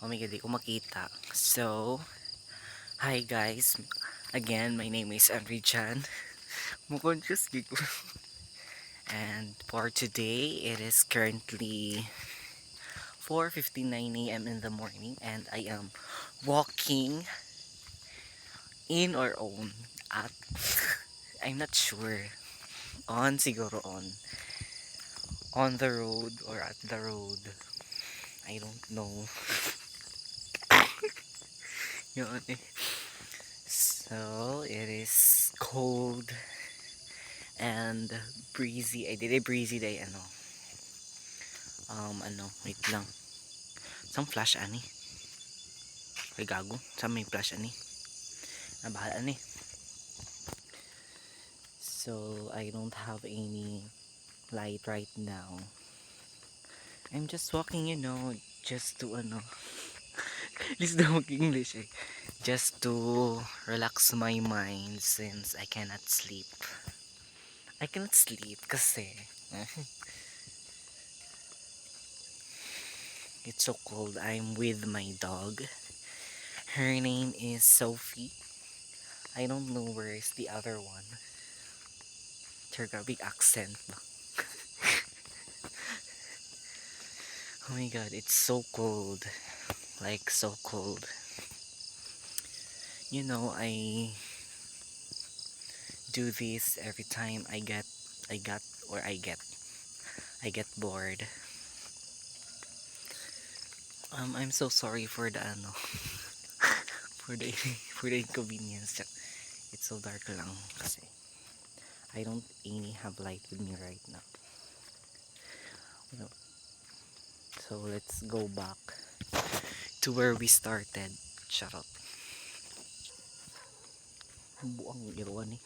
Oh my god, di ko makita. So, hi guys. Again, my name is Henry Chan. Mukonsyos ko. And for today, it is currently 4:59 a.m. in the morning and I am walking in or at I'm not sure. On siguro on the road or at the road. I don't know. Yun eh. So, it is cold and breezy. Ay, di breezy day, wait lang. Isang flash, ani? Ay, gago. Saan may flash, ani? Nabahala, ani? So, I don't have any light right now. I'm just walking, just to, at least na mag-English, eh. Just to relax my mind since I cannot sleep. I cannot sleep kasi it's so cold. I'm with my dog. Her name is Sophie. I don't know where is the other one. Her big accent ba? Oh my god, it's so cold. Like so cold. I do this every time I get bored. I'm so sorry for the for the for the inconvenience. It's so dark lang kasi I don't any have light with me right now. So let's go back to where we started. Shut up. Buang iruan eh.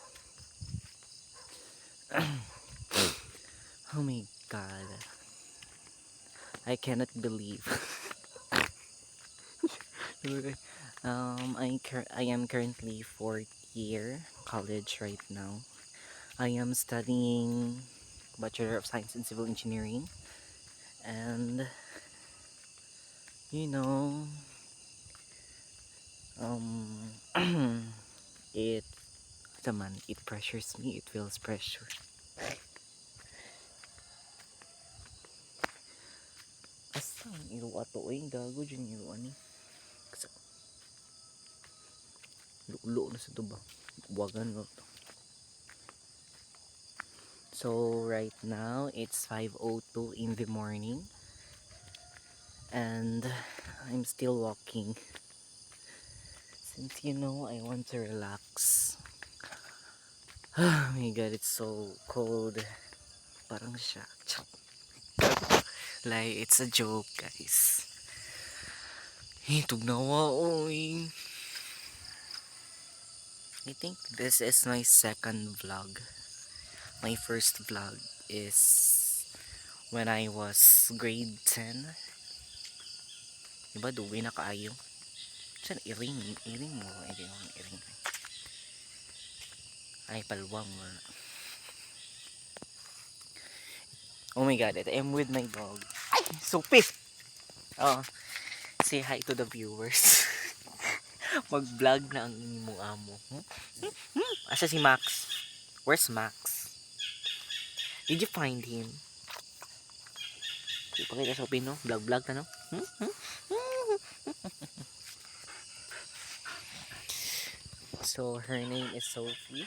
Oh my god. I cannot believe. I am currently fourth year college right now. I am studying Bachelor of Science in Civil Engineering, and you know, it it pressures me. It feels pressure. Asang iro ato gago dyan iro ani. Lulo na sa tuba. Buwagan mo to. So right now it's 5:02 in the morning and I'm still walking since I want to relax. Oh my god, it's so cold. Parang siya. Like it's a joke, guys. Tugnawa oy. I think this is my second vlog. My first vlog is when I was grade 10. Diba duwi na kaayo? Saan iring mo? Iring. Ay, palwang mo. Oh my god, I am with my dog. Ay, Sophie! Oh, say hi to the viewers. Mag-vlog na ang mo amo. Asa si Max? Where's Max? Did you find him? Ipakita Sophie, no? Vlog na, no? So, her name is Sophie.